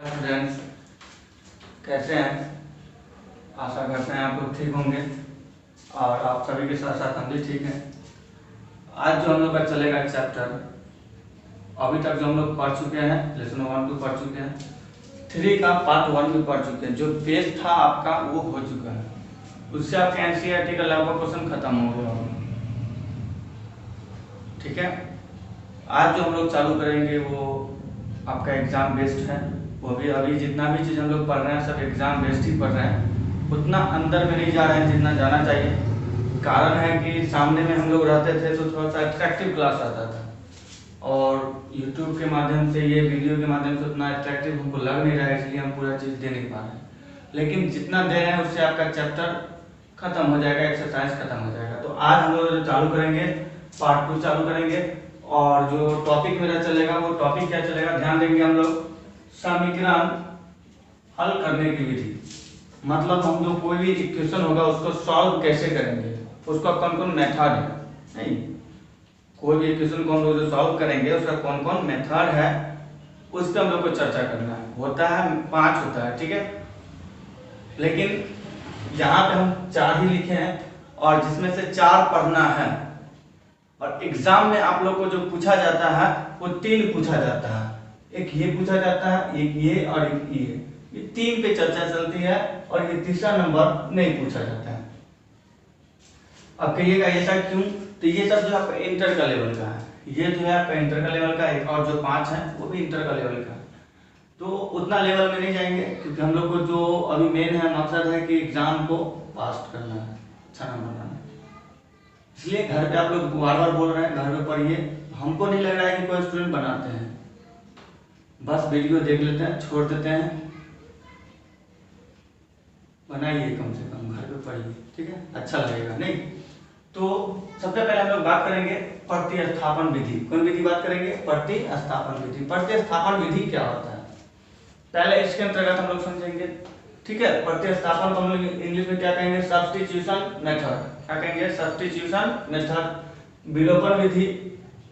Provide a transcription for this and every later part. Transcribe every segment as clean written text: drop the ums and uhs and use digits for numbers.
Friends, कैसे हैं? आशा करते हैं आप लोग ठीक होंगे और आप सभी के साथ साथ हम भी ठीक हैं। आज जो हम लोग का चलेगा चैप्टर, अभी तक जो हम लोग पढ़ चुके हैं लेसन 1 2 पढ़ चुके हैं, 3 का पार्ट 1 भी पढ़ चुके हैं। जो बेस था आपका वो हो चुका है, उससे आपका एनसीईआरटी का लगभग क्वेश्चन खत्म हो गया होगा। ठीक है, आज जो हम लोग चालू करेंगे वो आपका एग्जाम बेस्ड है। वो भी अभी जितना भी चीज़ हम लोग पढ़ रहे हैं सब एग्जाम बेस्ड ही पढ़ रहे हैं, उतना अंदर में नहीं जा रहे हैं जितना जाना चाहिए। कारण है कि सामने में हम लोग रहते थे तो थोड़ा सा अट्रैक्टिव क्लास आता था, और यूट्यूब के माध्यम से, ये वीडियो के माध्यम से उतना अट्रैक्टिव हमको लग नहीं रहा है, इसलिए हम पूरा चीज़ दे नहीं पा रहे हैं। लेकिन जितना दे रहे हैं उससे आपका चैप्टर खत्म हो जाएगा, एक्सरसाइज खत्म हो जाएगा। तो आज हम लोग चालू करेंगे, पार्ट 2 चालू करेंगे। और जो टॉपिक मेरा चलेगा वो टॉपिक क्या चलेगा, ध्यान देंगे हम लोग, समीकरण हल करने की विधि। मतलब हम जो कोई भी इक्वेशन होगा उसको सॉल्व कैसे करेंगे, उसका कौन कौन मेथड है। नहीं, कोई भी इक्वेशन को हम लोग जो सॉल्व करेंगे उसका कौन कौन मेथड है उस पर हम लोग को चर्चा करना है। होता है 5 होता है, ठीक है, लेकिन यहाँ पे हम 4 ही लिखे हैं और जिसमें से 4 पढ़ना है। और एग्जाम में आप लोग को जो पूछा जाता है वो 3 पूछा जाता है, एक ये पूछा जाता है, एक ये और एक ये 3 पे चर्चा चलती है और ये तीसरा नंबर नहीं पूछा जाता है। अब कहिएगा ऐसा क्यों? तो ये सब जो आपका इंटर का लेवल का है, ये जो है आपका इंटर का लेवल का है, और जो 5 है वो भी इंटर का लेवल का है। तो उतना लेवल में नहीं जाएंगे क्योंकि हम लोग को जो अभी मेन है मकसद है कि एग्जाम को पास करना है, अच्छा नंबर लाना है। इसलिए घर पे आप लोग बार बार बोल रहे हैं घर पे पढ़िए। हमको नहीं लग रहा है कि कोई स्टूडेंट बनाते हैं, बस वीडियो देख लेते हैं छोड़ देते हैं। बनाइए, कम से कम घर पे पढ़िए, ठीक है, अच्छा लगेगा। नहीं तो सबसे पहले हम लोग बात करेंगे प्रतिस्थापन विधि। कौन विधि बात करेंगे? प्रतिस्थापन विधि। प्रतिस्थापन विधि क्या होता है पहले इसके अंतर्गत हम लोग समझेंगे, ठीक है। प्रतिस्थापन को हम लोग इंग्लिश में क्या कहेंगे? Substitution method. क्या कहेंगे? Substitution method. विलोपन विधि,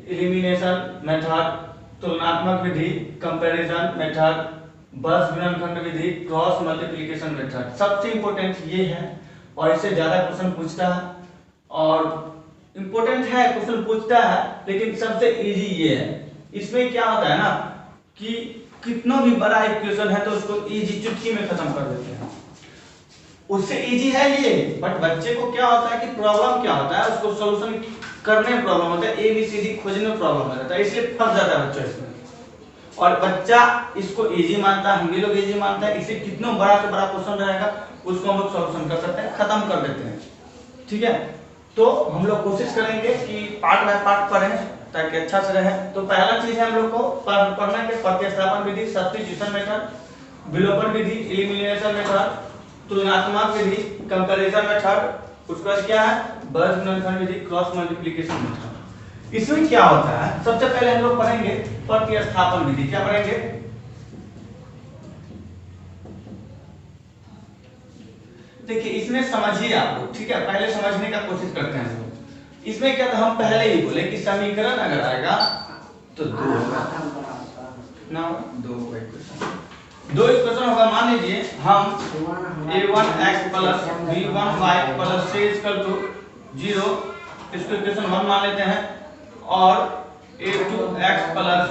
एलिमिनेशन मेथड, तुलनात्मक विधि, कंपैरिजन मेथड, बस गुणनखंड विधि, क्रॉस मल्टीप्लिकेशन मेथड। सबसे इंपॉर्टेंट ये है और इससे ज्यादा क्वेश्चन पूछता है, और इंपॉर्टेंट है, क्वेश्चन पूछता है, लेकिन सबसे इजी ये है। इसमें क्या होता है ना कि कितना भी बड़ा इक्वेशन है तो उसको इजी चुटकी में खत्म कर देते हैं, उससे इजी है ये। बट बच्चे को क्या होता है कि प्रॉब्लम क्या होता है, उसको सॉल्यूशन करने में प्रॉब्लम होता है, एबीसीडी खोजने में प्रॉब्लम हो जाता है, इसलिए फंस जाता है बच्चा इसमें। और बच्चा इसको इजी मानता है, हम भी लोग इजी मानते हैं, इसलिए कितना बड़ा से बड़ा क्वेश्चन रहेगा उसको हम लोग सॉल्यूशन कर सकते हैं, खत्म कर देते हैं, ठीक है। तो हम लोग कोशिश करेंगे कि पार्ट बाय पार्ट पढ़ें ताकि अच्छा से रहे। तो पहला चीज है हम लोग को पढ़ना है प्रतिस्थापन विधि, सब्स्टिट्यूशन मेथड, विलोपन विधि, एलिमिनेशन मेथड, तुलनात्मक विधि, कंपैरिजन मेथड, उसके बाद क्या है? बस गुणनखंड विधि, क्रॉस मल्टीप्लिकेशन मेथड। इसमें क्या होता है, सबसे पहले हम लोग पढ़ेंगे प्रतिस्थापन विधि। क्या पढ़ेंगे? देखिए इसमें समझिए आप लोग, ठीक है, पहले समझने का कोशिश करते हैं हम लोग। इसमें क्या था, हम पहले ही बोले कि समीकरण अगर आएगा तो 2 होगा ना, 2 इक्वेशन होगा। मान लीजिए हम a1x plus b1y plus c equal to 0, इसको इक्वेशन 1 मान लेते हैं, और a2x plus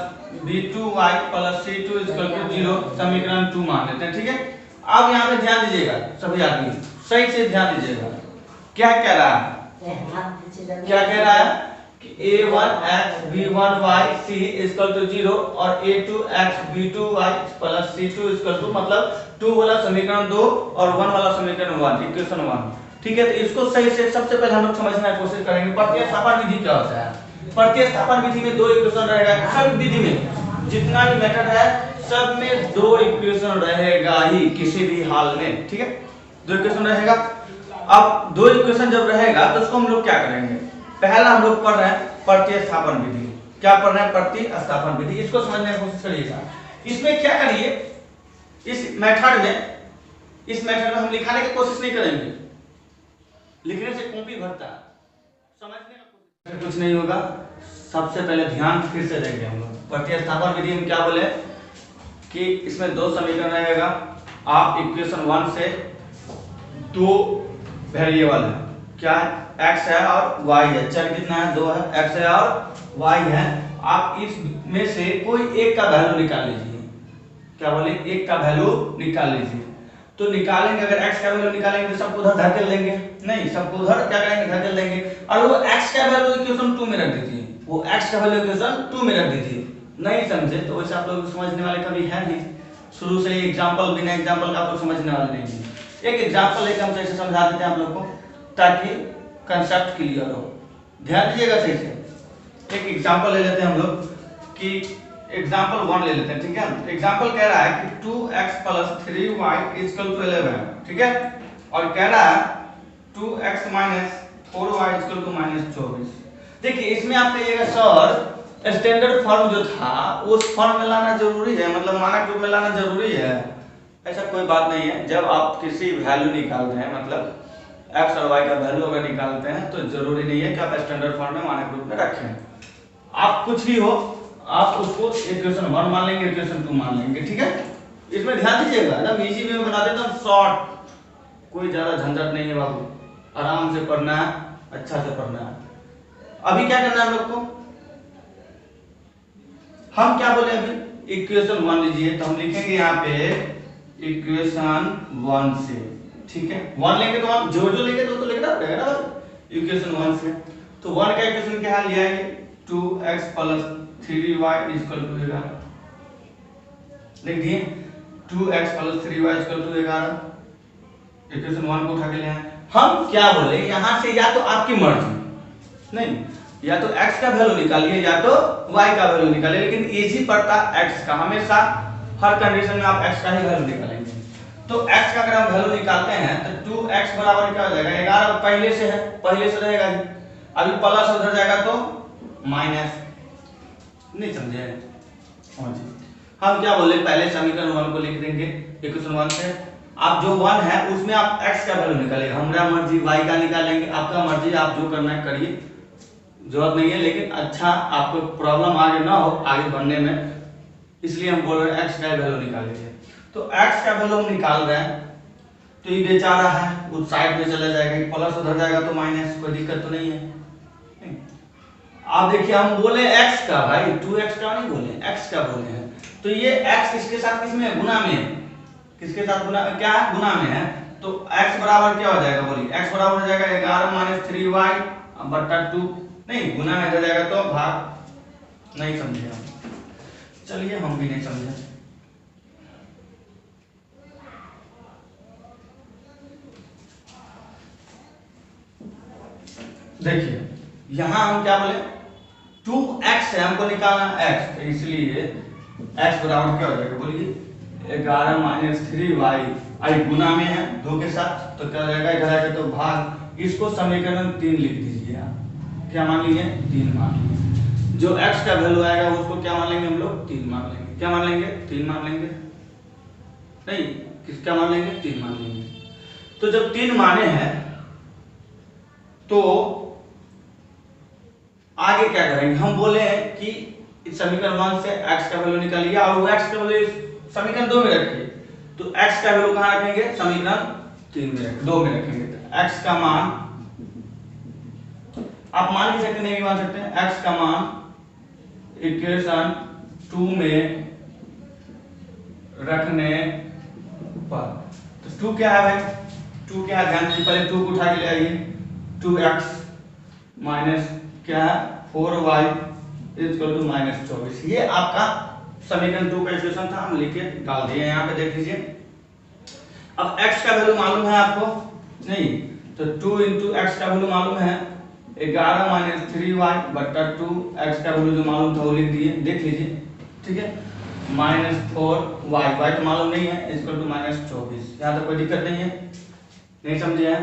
b2y plus c2 equal to 0 समीकरण 2 मान लेते हैं, ठीक है। अब यहाँ पे ध्यान दीजिएगा, सभी आदमी सही से ध्यान दीजिएगा, क्या कह रहा है? क्या कह रहा है कि a1x b1y c equal to 0 और a2x b2y plus c2 equal to, मतलब 2 वाला समीकरण 2 और 1 वाला समीकरण 1, इक्वेशन 1, ठीक है। तो इसको सही से सबसे पहले हम लोग समझने की कोशिश करेंगे। प्रतिस्थापन विधि क्या होता है? प्रतिस्थापन विधि में 2 इक्वेशन रहेगा, सब विधि में जितना भी मेथड है सब में 2 इक्वेशन रहेगा ही किसी भी हाल में, ठीक है, 2 इक्वेशन रहेगा। अब 2 इक्वेशन जब रहेगा तो उसको हम लोग क्या करेंगे? पहला हम लोग पढ़ रहे हैं प्रतिस्थापन विधि। क्या पढ़ रहे हैं? प्रतिस्थापन विधि। इसको समझने की कोशिश करिएगा। इसमें क्या करिए, इस मेथड में हम लिखाने की कोशिश नहीं करेंगे, लिखने से कॉपी भरता है, समझने का कोशिश कुछ नहीं होगा। सबसे पहले ध्यान फिर से देंगे हम लोग। प्रतिस्थापन विधि में क्या बोले? कि इसमें दो समीकरण रहेगा। आप इक्वेशन 1 से दो वेरिएबल है, क्या है, x है और y है, चर कितना है, दो है, x है और y है। आप इसमें से कोई एक का वैल्यू निकाल लीजिए। क्या बोले, एक का वैल्यू निकाल लीजिए। तो निकालेंगे, अगर x का वैल्यू निकालेंगे तो सबको उधर धकेल देंगे, नहीं सबको उधर क्या करेंगे, धकेल देंगे। और वो x का वैल्यू इक्वेशन 2 में रख दीजिए, वो x का वैल्यू इक्वेशन 2 में रख दीजिए। नहीं समझे तो वैसे आप लोग समझने वाले कभी है नहीं, शुरू से ही एग्जांपल बिना एग्जांपल का आप लोग समझने वाले नहीं है। एक एग्जांपल लेकर हम ऐसे समझा देते हैं आप लोग को ताकि कंसेप्ट क्लियर हो। ध्यान दीजिएगा सही से। एक एग्जांपल ले लेते हैं हम लोग कि एग्जांपल 1 ले लेते हैं, ठीक है। एग्जांपल कह रहा है कि 2x + 3y = 11, ठीक है। और कह रहा है 2x - 4y = -24। देखिए इसमें आप कहिएगा सर स्टैंडर्ड फॉर्म जो था उस फॉर्म में लाना जरूरी है, मतलब मानक रूप में लाना जरूरी है। ऐसा कोई बात नहीं है। जब आप किसी वैल्यू निकाल रहे हैं, मतलब x और y का वैल्यू अगर निकालते हैं तो जरूरी नहीं है कि आप स्टैंडर्ड फॉर्म में मानक रूप में रखें। आप कुछ भी हो, आप उसको इक्वेशन 1 मान लेंगे, इक्वेशन 2 मान लेंगे, ठीक है। इसमें ध्यान दीजिएगा, एकदम इजी वे में बना देता हूं, शॉर्ट, कोई ज्यादा झंझट नहीं है बाबू। आराम से पढ़ना है, अच्छा से पढ़ना है। अभी क्या करना है हम लोग को, हम क्या बोले अभी, इक्वेशन 1 लीजिए। तो हम लिखेंगे यहाँ पे इक्वेशन 1 से, ठीक है। 1 लेंगे तो आप जो जो लेंगे तो लिखना पड़ेगा ना इक्वेशन 1 से। तो 1 का इक्वेशन क्या लिया है, 2x + 3y = 11, लिख दिए। 2x + 3y = 11, इक्वेशन 1 को उठा के ले आए। हम क्या बोले यहां से, या तो आपकी मर्जी, नहीं या तो x का वैल्यू निकालिए या तो y का वैल्यू निकालिए, लेकिन इजी पड़ता x का। हमेशा हर कंडीशन में आप x का ही वैल्यू निकालेंगे। तो x का अगर हम वैल्यू निकालते हैं तो 2x बराबर क्या हो जाएगा, 11 पहले से है, पहले से रहेगा ही। अभी प्लस उधर जाएगा तो माइनस, नहीं समझे। हम क्या बोले, पहले समीकरण 1 को लिख देंगे इक्वेशन 1 से। आप जो 1 है उसमें आप x का वैल्यू निकालेंगे, हमारा मर्जी y का निकालेंगे, आपका मर्जी, आप जो करना है करिए, जरूरत नहीं है। लेकिन अच्छा आपको प्रॉब्लम आगे ना हो आगे बढ़ने में, इसलिए हम बोल रहे हैं x का वैल्यू निकालेंगे। तो x का वैल्यू हम निकाल रहे हैं, तो ये बेचारा है उस साइड में चला जाएगा, प्लस उधर जाएगा तो माइनस, कोई दिक्कत तो नहीं है। आप देखिए हम बोले x का, भाई 2x का नहीं बोले, x का बोले हैं। तो ये x किसके साथ, किसमें, गुना में, किसके साथ गुना, क्या है, गुना में है। तो x बराबर क्या हो जाएगा, बोलिए x बराबर हो जाएगा 11 - 3y / 2, नहीं गुना में हो जाएगा तो भाग। नहीं समझे हम, चलिए हम भी नहीं समझे। देखिए यहां हम क्या बोले, 2x है, हमको निकालना x, तो इसलिए x बराबर क्या हो जाएगा, बोलिए 11 - 3y, आई गुना में है 2 के साथ, तो क्या हो जाएगा, इधर आएगा तो भाग। इसको समीकरण 3 लिख दीजिए आप, क्या मान लीजिए, 3 मान लीजिए। जो x का वैल्यू आएगा उसको क्या मान लेंगे हम लोग, 3 मान लेंगे। क्या मान लेंगे, 3 मान लेंगे, नहीं किस क्या मान लेंगे, 3 मान लेंगे। तो जब 3 माने हैं तो आगे क्या करेंगे, हम बोले हैं कि इस समीकरण 1 से x का वैल्यू निकालिए और वो x का वैल्यू समीकरण 2 में रखिए। तो x का वैल्यू कहां रखेंगे, समीकरण 3 में 2 में रखेंगे। तो x का मान आप मान भी सकते नहीं भी मान सकते हैं, x का मान इक्वेशन 2 में रखने पर, तो 2 क्या है भाई, 2 क्या है, ध्यान दीजिए, पहले 2 को उठा के ले आइए। 2x माइनस क्या है, 4y = -24। ये आपका समीकरण 2 का इक्वेशन था, हम लिख के डाल दिए यहाँ पे, देख लीजिए। अब x का वैल्यू मालूम है आपको, नहीं तो 2 × x का वैल्यू मालूम है 11 - 3y / 2, x का वैल्यू जो मालूम था वो लिख दिए, देख लीजिए, ठीक है। -4y, y तो मालूम नहीं है, = -24। यहाँ तो कोई दिक्कत नहीं है, नहीं समझे हैं।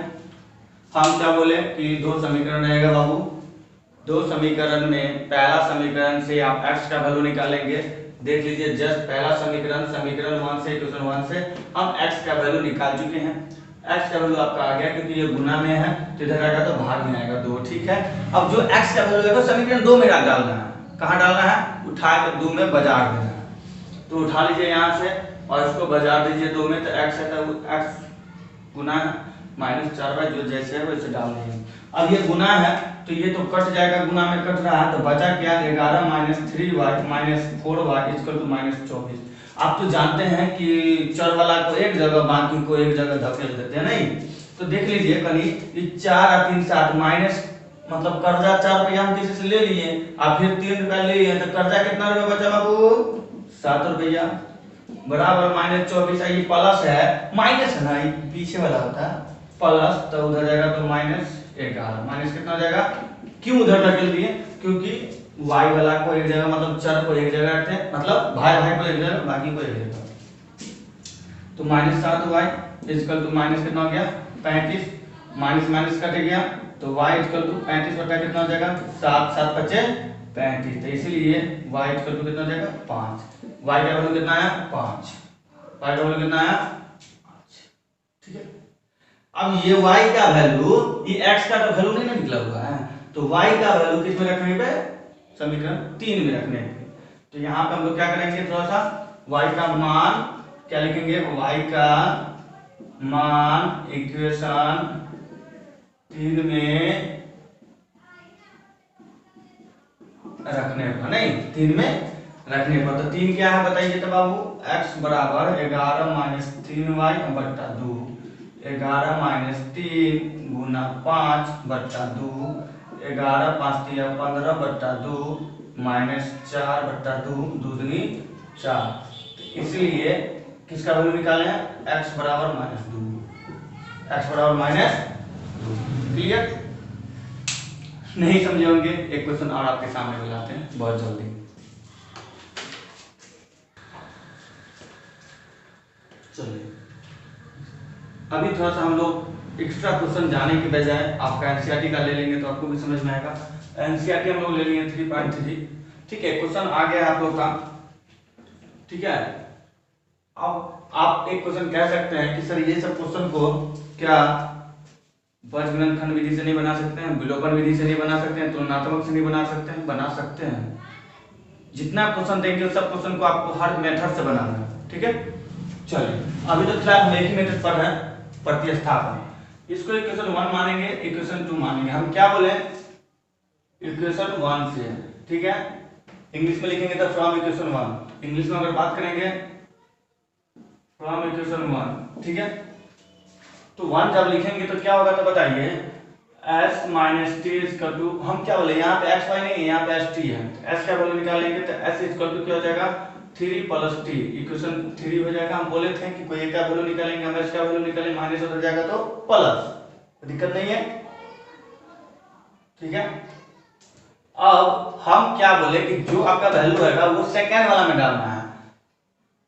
हम क्या बोले कि 2 समीकरण रहेगा बाबू, 2 समीकरण में पहला समीकरण से आप x का वैल्यू निकालेंगे। देख लीजिए जस्ट पहला समीकरण, समीकरण 1 से, इक्वेशन 1 से हम x का वैल्यू निकाल चुके हैं। x का वैल्यू आपका आ गया, क्योंकि ये गुना में है तो इधर आएगा तो भाग में आएगा 2, ठीक है। अब जो x का वैल्यू है समीकरण 2 में डालना है, कहाँ डालना है, उठा के 2 में बाजार देना है। तो उठा लीजिए यहाँ से और इसको बाजार दीजिए 2 में, तो x है तो x गुना -4 जो जैसे है वैसे डाल दीजिए। अब ये गुना है तो ये तो कट जाएगा, गुना में कट रहा है, तो बचा क्या 11 - 3y - 4y = -24। आप तो जानते हैं कि चर वाला को एक जगह बाकी को एक जगह धकेल देते हैं नहीं, तो देख लीजिए कहीं 4 और 3 7 माइनस मतलब कर्जा 4 रुपया हम किसी से ले लिए और फिर 3 रुपया ले लिए, तो कर्जा कितना रुपया बचा बाबू 7 रुपया बराबर -24। ये प्लस है माइनस है ना, ये पीछे वाला होता है प्लस, तो उधर जाएगा तो -11 माइनस कितना हो जाएगा, क्यों उधर धकेल दिए क्योंकि y वाला को एक जगह मतलब चर को एक जगह रखते हैं, मतलब भाई भाई को एक जगह बाकी को एक जगह, तो -7y माइनस कितना हो गया 35, माइनस माइनस कट गया तो y 35 बटा कितना हो जाएगा 7 7 बचे 35, तो इसीलिए y कितना हो जाएगा 5, y का वैल्यू कितना है 5, y का वैल्यू कितना है 5, ठीक है। अब ये y का वैल्यू ये x का तो वैल्यू नहीं ना निकला हुआ है, तो y का वैल्यू किस में रखने पे समीकरण 3 में रखने पे, तो यहाँ पे हम लोग क्या करेंगे थोड़ा सा y का मान क्या लिखेंगे, y का मान इक्वेशन 3 में रखने पर, नहीं 3 में रखने पर, तो 3 क्या है बताइए तो बाबू, x बराबर 11 - 3y बट्टा 2, 11 - 3 गुना 5 बट्टा 2, 11 5 3 15 बट्टा 2 -4 बट्टा 2 2 दूनी 4, इसलिए किसका वैल्यू निकाले हैं x बराबर -2, x बराबर -2। क्लियर? नहीं समझे होंगे, एक क्वेश्चन और आपके सामने बुलाते हैं बहुत जल्दी। चलिए अभी थोड़ा सा हम लोग एक्स्ट्रा क्वेश्चन जाने के बजाय आपका एनसीईआरटी का ले लेंगे तो आपको भी समझ में आएगा। एनसीईआरटी हम लोग ले लिए 3.3, ठीक है। क्वेश्चन आ गया आप लोग का, ठीक है। अब आप एक क्वेश्चन कह सकते हैं कि सर ये सब क्वेश्चन को क्या बीजगणित खंड विधि से नहीं बना सकते हैं, विलोपन विधि से नहीं बना सकते हैं, तुलनात्मक से नहीं बना सकते हैं? बना सकते हैं। जितना क्वेश्चन देंगे सब क्वेश्चन को आपको हर मेथड से बनाना है, ठीक है। चलिए अभी तो फिलहाल हम एक ही मेथड पर है, प्रतिस्थापन। इसको इक्वेशन 1 मानेंगे, इक्वेशन 2 मानेंगे। हम क्या बोले इक्वेशन 1 से, ठीक है। इंग्लिश में लिखेंगे तो फ्रॉम इक्वेशन 1, इंग्लिश में अगर बात करेंगे फ्रॉम इक्वेशन 1, ठीक है। तो 1 जब लिखेंगे तो क्या होगा तो बताइए, s - t हम क्या बोले, यहाँ पे x y नहीं है, यहाँ पे st है, s का वैल्यू निकालेंगे तो s क्या हो जाएगा 3 + t, इक्वेशन 3 हो जाएगा। हम बोले थे कि कोई एक का वैल्यू निकालेंगे, हम s का वैल्यू निकालेंगे, माइनस हो जाएगा तो प्लस, दिक्कत नहीं है, ठीक है। अब हम क्या बोले कि जो आपका वैल्यू रहेगा वो सेकेंड वाला में डालना है,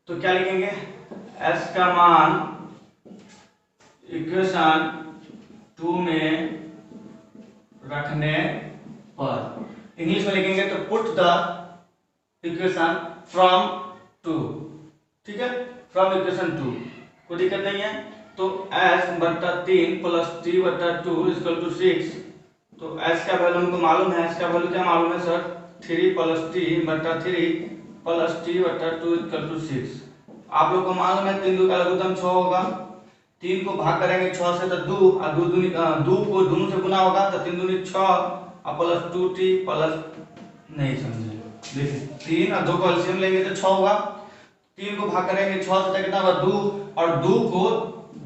तो क्या लिखेंगे s का मान इक्वेशन 2 में रखने पर, इंग्लिश में लिखेंगे तो पुट द इक्वेशन फ्रॉम 2, ठीक है, फ्रॉम इक्वेशन 2, कोई दिक्कत नहीं है। तो s बट्टा 3 + t बट्टा 2 = 6, तो s का वैल्यू हमको मालूम है, s का वैल्यू क्या मालूम है सर 3 + t बट्टा 3 + t बट्टा 2 = 6। आप लोग को मालूम है 3 2 का लघुत्तम 6 होगा, 3 को भाग करेंगे 6 से तो 2 और 2 को दोनों से गुना होगा तो 3 दूनी 6 और प्लस 2t प्लस, नहीं समझे, देखिए 3 और 2 को एलसीएम लेंगे तो 6 होगा, 3 को भाग करेंगे 6 से तो कितना होगा 2, और 2 को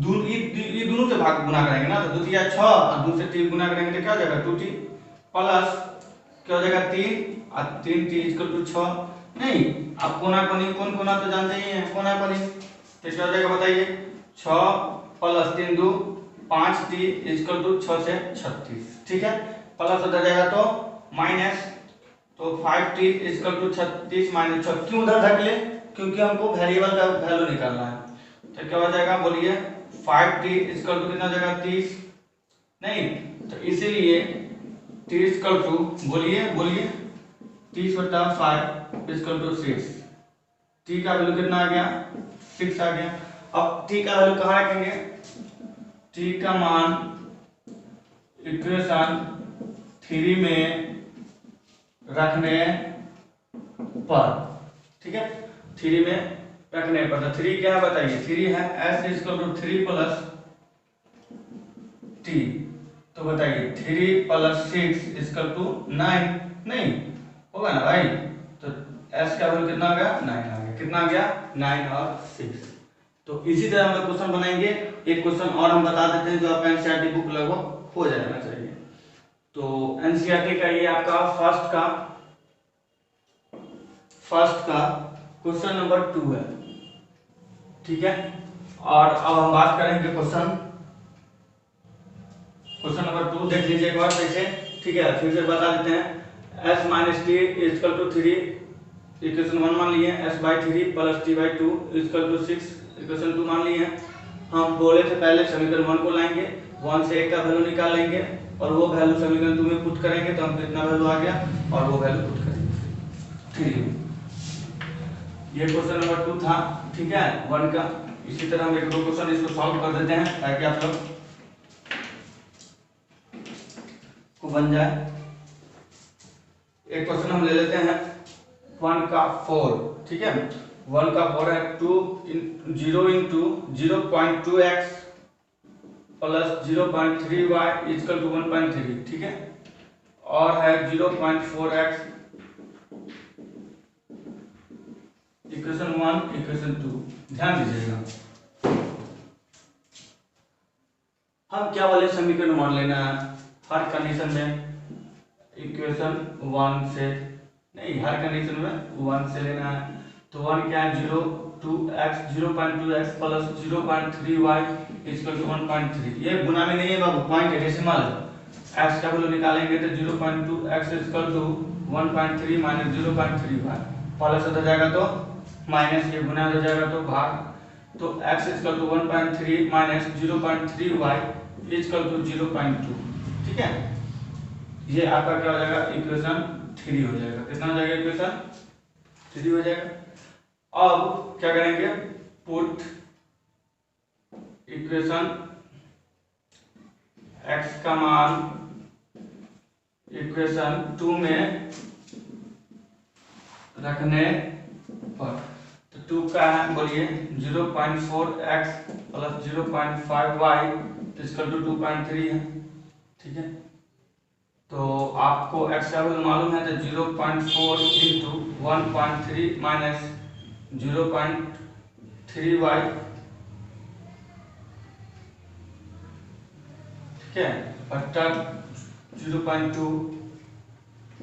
ये दोनों से भाग गुना करेंगे ना तो 2 तिया 6 और 2 से 3 गुना करेंगे तो क्या हो जाएगा 2t प्लस क्या हो जाएगा 3 और 3t = 6। नहीं, आप कोना कोनी कौन कोना तो जानते ही हैं, कोना कोनी तो क्या हो जाएगा बताइए 6 + 3 2 5t = 6 से 36, ठीक है। प्लस हो जाएगा तो माइनस, तो 5t = 36 - 6, क्यों उधर धकेले, क्योंकि हमको वेरिएबल का वैल्यू निकालना है, तो क्या हो जाएगा बोलिए 5t = कितना हो जाएगा 30, नहीं तो इसीलिए t = बोलिए 30 बटा 5 = 6, t का वैल्यू कितना आ गया 6 आ गया। अब t का वैल्यू कहाँ रखेंगे, t का मान इक्वेशन 3 में रखने पर, ठीक है। 3 में रखने पर। तो 3 क्या है बताइए, 3 है s equal to 3 plus t। तो बताइए 3 प्लस 6 इक्वल टू 9, नहीं होगा ना भाई। तो s का वैल्यू कितना आ गया, 9 आ गया। कितना आ गया, 9 और 6। तो इसी तरह हम लोग क्वेश्चन बनाएंगे। एक क्वेश्चन और हम बता देते हैं जो आपका एनसीईआरटी बुक लगभग हो जाना चाहिए। तो एनसीईआरटी का ये आपका फर्स्ट का क्वेश्चन नंबर 2 है, ठीक है। और अब हम बात करेंगे क्वेश्चन नंबर 2। देख लीजिए एक बार कैसे, ठीक है। फिर से बता देते हैं। s minus T equal to 3, equation 1 मान लिए। s by 3 plus T by 2 equal to 6, equation 2 मान लिए। हम बोले थे पहले समीकरण 1 को लाएंगे, 1 से 1 का वैल्यू निकाल लेंगे और वो वैल्यू समीकरण 2 में पुट करेंगे तो हम कितना वैल्यू आ गया और वो वैल्यू पुट करेंगे। 3। ये क्वेश्चन नंबर 2 था, ठीक है, 1 का। इसी तरह हम एक दो क्वेश्चन इसको सॉल्व कर देते हैं ताकि आप लोग को बन जाए। एक क्वेश्चन हम ले लेते हैं 1 का 4, ठीक है। 1 का 4 है 0 into 0.2x plus 0.3y equal to 1.3, ठीक है। और है 0.4x, इक्वेशन 1 इक्वेशन 2। ध्यान दीजिएगा, हम क्या बोले, समीकरण 1 लेना है हर कंडीशन में। इक्वेशन 1 से नहीं, हर कंडीशन में 1 से लेना है। तो 1 क्या है, 0.2x plus 0.3y equal to 1.3। ये गुना में नहीं है बाबू, पॉइंट है, डेसिमल। x का वैल्यू निकालेंगे तो 0.2x equal to 1.3 minus 0.3y, plus हो जाएगा तो माइनस, ये गुना हो जाएगा तो भाग। तो x equal to 1.3 minus 0.3y equal to 0.2, ठीक है। ये आपका क्या हो जाएगा, इक्वेशन 3 हो जाएगा। कितना हो जाएगा, इक्वेशन 3 हो जाएगा। अब क्या करेंगे, पुट इक्वेशन x का मान इक्वेशन 2 में रखने पर। तो 2 का है बोलिए 0.4x plus 0.5y equal to 2.3 है, ठीक है। तो आपको x का वैल्यू मालूम है तो 0.4 इंटू 1.3 माइनस 0.3y, ठीक है, बट्टा 0.2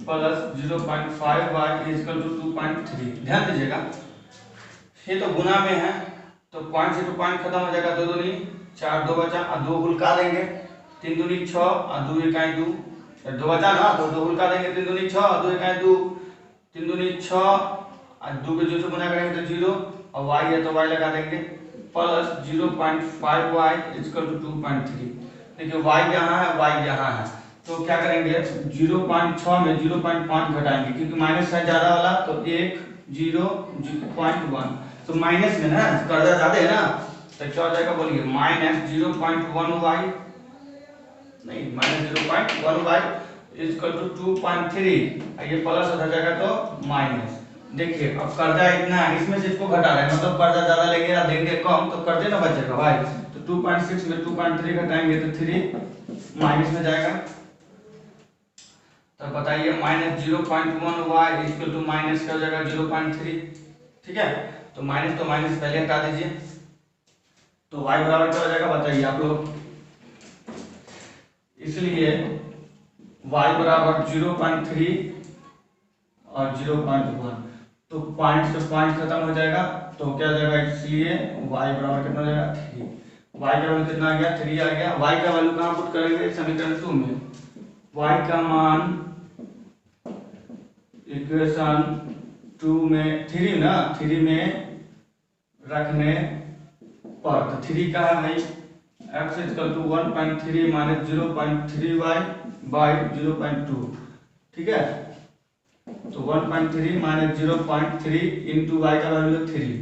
प्लस 0.5y इक्वल टू 2.3। ध्यान दीजिएगा, ये तो गुना में है तो पॉइंट से तो पॉइंट खत्म हो जाएगा। 2 दूनी 4, 2 बचा और 2 उल्का देंगे, 3 दूनी 6 और 2 इकाई 2, 2 बचा ना तो 2 उल्का देंगे, 3 दूनी 6 और 2 इकाई 2, 3 दूनी 6 और 2 के 0 से गुना करेंगे तो 0 और y है तो y लगा देंगे प्लस 0.5y इक्वल टू 2.3। देखिए y यहाँ है, y यहाँ है, तो क्या करेंगे 0.6 में 0.5 घटाएंगे क्योंकि माइनस है ज्यादा वाला, तो 1 0.1, तो माइनस में ना कर्जा ज्यादा है ना, तो क्या हो जाएगा बोलिए, माइनस 0.1y, नहीं माइनस 0.1y इक्वल टू 2.3। ये प्लस हो जाएगा तो माइनस। देखिए अब कर्जा इतना है, इसमें से इसको घटा रहे हैं, मतलब कर्जा ज्यादा लेंगे या देंगे कम तो कर्जे ना बचेगा भाई। तो 2.6 में 2.3 घटाएंगे तो 3 माइनस में जाएगा। तो बताइए minus 0.1y equal to minus क्या हो जाएगा 0.3, ठीक है। तो माइनस पहले हटा दीजिए, तो y बराबर क्या हो जाएगा बताइए आप लोग। इसलिए y बराबर 0.3 और 0.1, तो पॉइंट से पॉइंट खत्म हो जाएगा तो क्या हो जाएगा, इसलिए y बराबर कितना हो जाएगा 3। y का वैल्यू कितना आ गया, 3 आ गया। y का वैल्यू कहाँ पुट करेंगे, समीकरण 2 में। y का मान इक्वेशन 2 में 3 ना, 3 में रखने पर। तो 3 का है भाई x equal to 1.3 minus 0.3y by 0.2, ठीक है। तो 1.3 माइनस 0.3 इंटू y का वैल्यू 3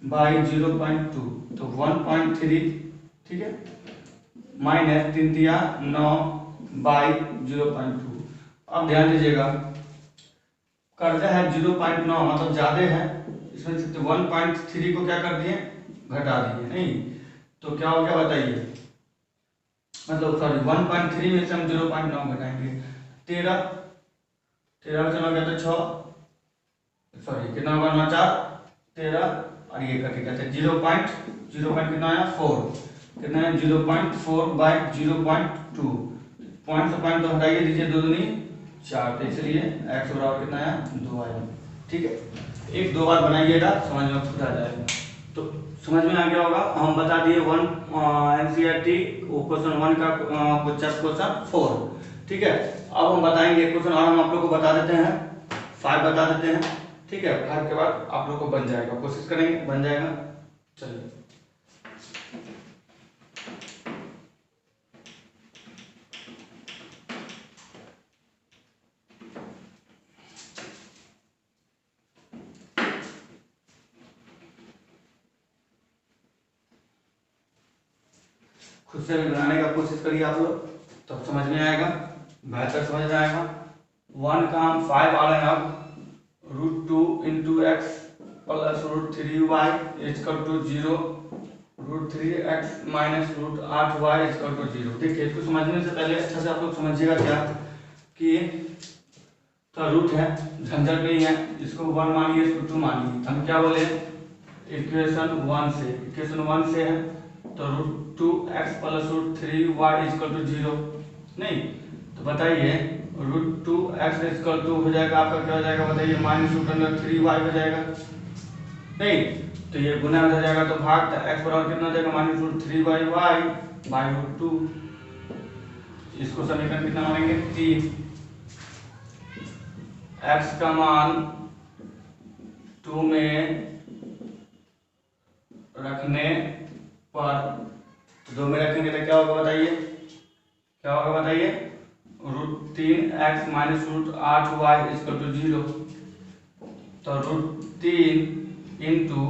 बाई 0.2, तो 1.3, ठीक है, माइनस 3 दिया 9 बाई 0.2। अब ध्यान दीजिएगा कर्जा है 0.9 मतलब ज्यादा है, इसमें से 1.3 को क्या कर दिए, घटा दिए। नहीं तो क्या हो गया बताइए, मतलब सॉरी 1.3 में से हम 0.9 घटाएंगे, 13 चला गया तो 6, सॉरी कितना होगा 9 4 13, और ये कटेगा तो 0 कितना आया 4, कितना है 0.4 बाई 0.2, पॉइंट से पॉइंट तो हटाइए दीजिए, 2 दूनी 4, तो इसलिए x बराबर कितना आया 2 आया। ठीक है, एक दो बार बनाइएगा समझ में खुद आ जाएगा। तो समझ में आ गया होगा, हम बता दिए एनसीईआरटी क्वेश्चन 1 का क्वेश्चन 4। ठीक है, अब हम बताएंगे क्वेश्चन और हम आप लोग को बता देते हैं 5 बता देते हैं। ठीक है, 5 के बाद आप लोग को बन जाएगा, कोशिश करेंगे बन जाएगा। चलिए खुद से भी बनाने का कोशिश करिए आप लोग, तो समझ में आएगा, बेहतर समझ में आएगा। 1 का हम 5 आ रहे हैं, अब √2 × x plus √3y equal to 0, √3x minus √8y equal to 0। देखिए इसको समझने से पहले अच्छा से आप लोग समझिएगा क्या कि तो रूट है, झंझट नहीं है, इसको 1 मानिए, इसको 2 मानिए। हम क्या बोले इक्वेशन 1 से है तो √2x plus √3y equal to 0। नहीं तो बताइए √2x इक्वल टू हो जाएगा आपका, क्या हो जाएगा बताइए, -√3y हो जाएगा। नहीं तो ये गुना हो जाएगा तो भाग, तो x बराबर कितना हो जाएगा -√3y बाई √2। इसको समीकरण कितना मानेंगे 3। x का मान 2 में रखने पर, तो 2 में रखेंगे तो क्या होगा बताइए, क्या होगा बताइए, √3x minus √8y equal to 0। तो √3 into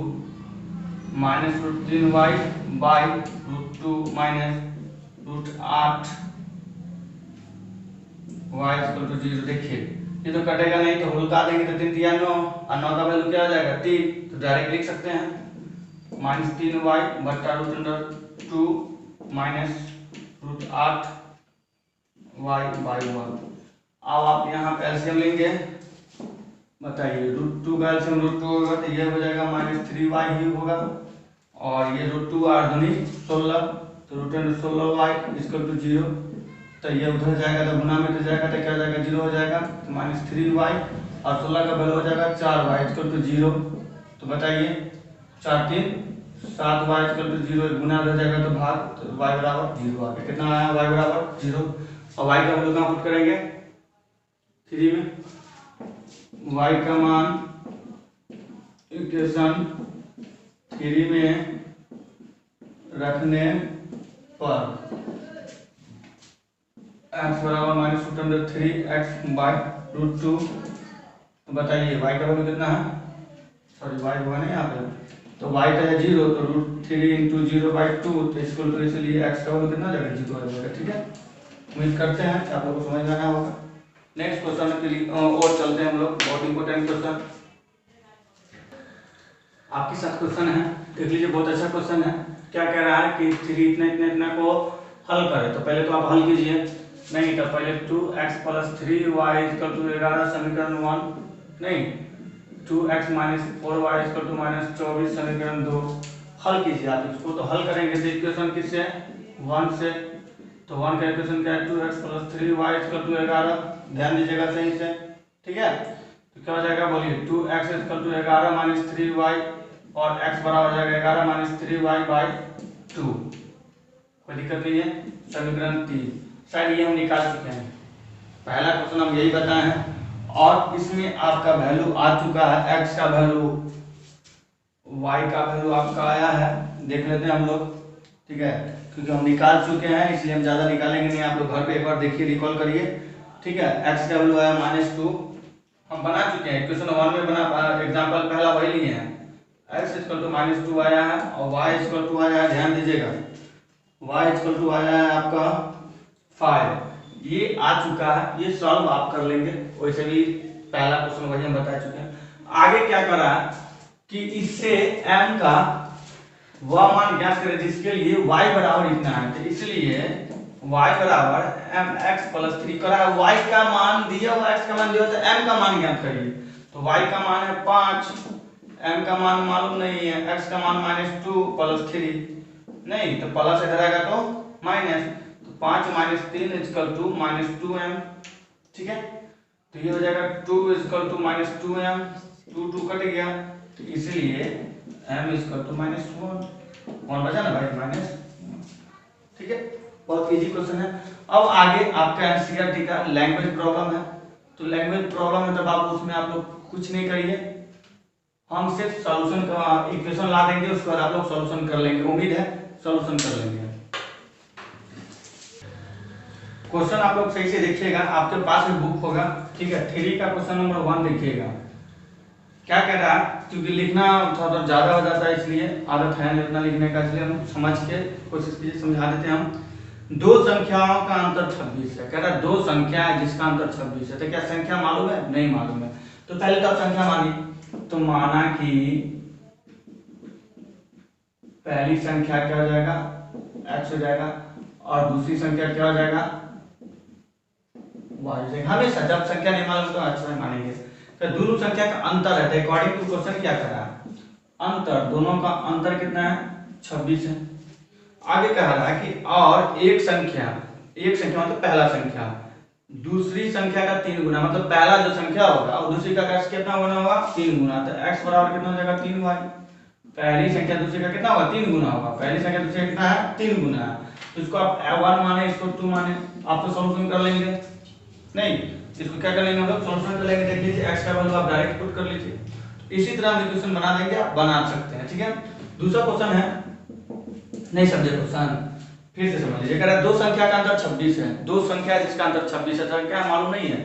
minus √3y by √2 minus √8y equal to 0। देखिए ये तो कटेगा नहीं, तो उल्टा देंगे तो 3 × 9, और 9 का वैल्यू क्या हो जाएगा 3, तो डायरेक्ट लिख सकते हैं -3y बटा √2 माइनस √8y बाई 1। अब आप यहाँ पे एलसीएम लेंगे, बताइए √2 का एलसीएम √2 होगा तो ये हो जाएगा -3y ही होगा, और ये √2 8 दूनी 16, तो √16y इक्वल टू 0। तो ये उधर जाएगा तो गुना में तो जाएगा तो क्या हो जाएगा 0 हो जाएगा, तो -3y और 16 का वैल्यू हो जाएगा 4y इक्वल टू 0। तो बताइए 4 3 7y इक्वल टू 0, गुना हो जाएगा तो भाग, तो y बराबर 0 आ गया। कितना आया y बराबर 0, और y का वैल्यू कहाँ पुट करेंगे 3 में, y का मान इक्वेशन 3 में रखने पर x बराबर -√3x बाई √2। बताइए y का वैल्यू कितना है, सॉरी y होगा नहीं यहाँ पे, तो y का है 0, तो √3 × 0/2, तो इसको तो इसलिए x का वैल्यू कितना जाएगा 0 आ जाएगा। ठीक है, उम्मीद करते हैं कि आप लोगों को समझ में आया होगा। नेक्स्ट क्वेश्चन के लिए और चलते हैं हम लोग, बहुत इंपॉर्टेंट क्वेश्चन आपके साथ क्वेश्चन है, देख लीजिए, बहुत अच्छा क्वेश्चन है। क्या कह रहा है कि 3 इतना को हल करें, तो पहले तो आप हल कीजिए, नहीं तो पहले 2x + 3y = 11 समीकरण 1, नहीं 2x - 4y = -24 समीकरण 2। हल कीजिए आप इसको, तो हल करेंगे तो इक्वेशन किससे 1 से, तो 1 का इक्वेशन क्या है 2x + 3y = 11, ध्यान दीजिएगा सही से। ठीक है, तो क्या हो जाएगा बोलिए 2x = 11 - 3y, और x बराबर हो जाएगा 11 - 3y/2, कोई दिक्कत नहीं है। समीकरण 3 शायद ये हम निकाल चुके हैं, पहला क्वेश्चन हम यही बताए हैं, और इसमें आपका वैल्यू आ चुका है, x का वैल्यू y का वैल्यू आपका आया है, देख लेते हैं हम लोग। ठीक है, क्योंकि हम निकाल चुके हैं इसलिए हम ज़्यादा निकालेंगे नहीं, आप लोग घर पे एक बार देखिए, रिकॉल करिए। ठीक है, x का वैल्यू आया -2, हम बना चुके हैं इक्वेशन 1 में, बना एग्जाम्पल पहला वही लिए हैं, x = -2 आया है, और y = आया है, ध्यान दीजिएगा y = आया है आपका 5, ये आ चुका है, ये सॉल्व आप कर लेंगे, वैसे भी पहला क्वेश्चन वही हम बता चुके हैं। आगे क्या करा कि इससे m का वह मान ज्ञात करें जिसके लिए y बराबर इतना है, तो इसलिए y बराबर mx+3 करा। y का मान दिया हुआ, x का मान दिया हुआ, तो m का मान ज्ञात करिए। तो y का मान है 5, m का मान मालूम नहीं है, x का मान -2 + 3 नहीं, तो प्लस इधर आएगा तो माइनस, तो 5 - 3 = -2m। ठीक है, तो ये हो जाएगा 2 = -2m, 2 कट गया, तो इसलिए m -1 कौन बचा ना भाई, माइनस। ठीक है, बहुत इजी क्वेश्चन है। अब आगे आपका एनसीईआरटी का लैंग्वेज प्रॉब्लम है, तो लैंग्वेज प्रॉब्लम है तब आप उसमें आप लोग कुछ नहीं करिए, हम सिर्फ सॉल्यूशन का इक्वेशन ला देंगे, उसके बाद आप लोग सॉल्यूशन कर लेंगे, उम्मीद है सॉल्यूशन कर लेंगे। क्वेश्चन आप लोग सही से देखिएगा, आपके पास में बुक होगा, ठीक है। 3 का क्वेश्चन नंबर 1 देखिएगा, क्या कह रहा है, क्योंकि लिखना थोड़ा ज्यादा हो जाता है इसलिए आदत है नहीं उतना लिखने का, इसलिए हम समझ के कोशिश कीजिए, समझा देते हैं हम। दो संख्याओं का अंतर 26 है, कह रहा है दो संख्या है जिसका अंतर 26 है, तो क्या संख्या मालूम है, नहीं मालूम है, तो पहले तो आप संख्या मानिए, तो माना कि पहली संख्या क्या हो जाएगा, x हो जाएगा, और दूसरी संख्या क्या हो जाएगा, y हो जाएगा। हमेशा जब संख्या नहीं मालूम तो अच्छा मानेंगे, तो दोनों संख्या का अंतर है, तो अकॉर्डिंग टू क्वेश्चन क्या करा, अंतर, दोनों का अंतर कितना है, 26 है। आगे कह रहा है कि और एक संख्या मतलब पहला संख्या दूसरी संख्या का 3 गुना, मतलब पहला जो संख्या होगा और दूसरी का कितना गुना होगा, 3 गुना, तो x बराबर कितना हो जाएगा, 3y। पहली संख्या दूसरी का कितना होगा, 3 गुना होगा, पहली संख्या दूसरी का कितना है, 3 गुना है, तो इसको आप 1 माने, इसको 2 माने, आप तो सॉल्यूशन कर लेंगे, नहीं इसको क्या कर लेंगे हम लोग, सॉल्यूशन कर लेंगे, देख लीजिए x का वैल्यू आप डायरेक्ट पुट कर लीजिए, इसी तरह हम इक्वेशन बना देंगे, आप बना सकते हैं। ठीक है, दूसरा क्वेश्चन है, नहीं समझे क्वेश्चन फिर से समझ लीजिए, कह रहा है दो संख्या का अंतर 26 है, दो संख्या जिसका अंतर 26 है, संख्या मालूम नहीं है,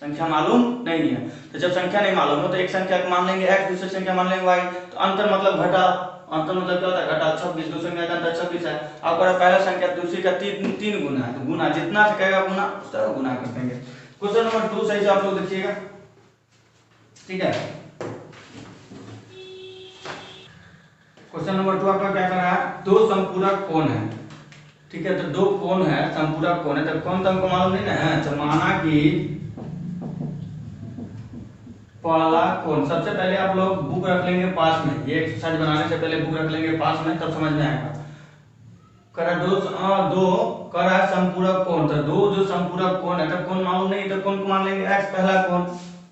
संख्या मालूम नहीं है, तो जब संख्या नहीं मालूम हो तो एक संख्या को मान लेंगे x, दूसरी संख्या मान लेंगे y, तो अंतर मतलब घटा, अंतर मतलब क्या होता है, घटा, 26, दो संख्या का अंतर 26 है, आपका पहला संख्या दूसरी का 3 गुना है, तो गुना जितना से कहेगा गुना उस तरह गुना कर देंगे। क्वेश्चन नंबर 2 सही से आप लोग देखिएगा, ठीक है। क्वेश्चन नंबर 2 आपका क्या कर रहा है, दो संपूरक कोण है, ठीक है, तो दो कोण है, संपूरक कोण है, तो कौन तो हमको मालूम नहीं ना है, तो माना कि पहला कोण, सबसे पहले आप लोग बुक रख लेंगे पास में, ये एक्सरसाइज बनाने से पहले बुक रख लेंगे पास में, तब समझ में आएगा। करा दो करा संपूरक कोण, तो दो जो संपूरक कोण है, तब कोण मालूम नहीं, तो कोण को मान लेंगे x पहला कोण,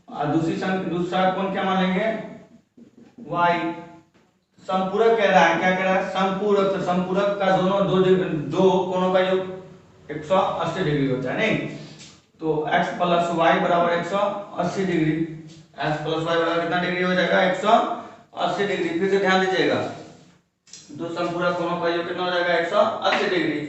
और दूसरा कोण क्या मान लेंगे, y। संपूरक कह रहा है, क्या कह रहा है, संपूरक, तो संपूरक का दोनों दो कोणों का योग 180 डिग्री होता है, नहीं, तो x + y = 180 degree, x + y = कितना डिग्री हो जाएगा, 180 डिग्री। फिर से ध्यान दीजिएगा, दो संपूरक कोणों का योग कितना हो जाएगा, 180 डिग्री।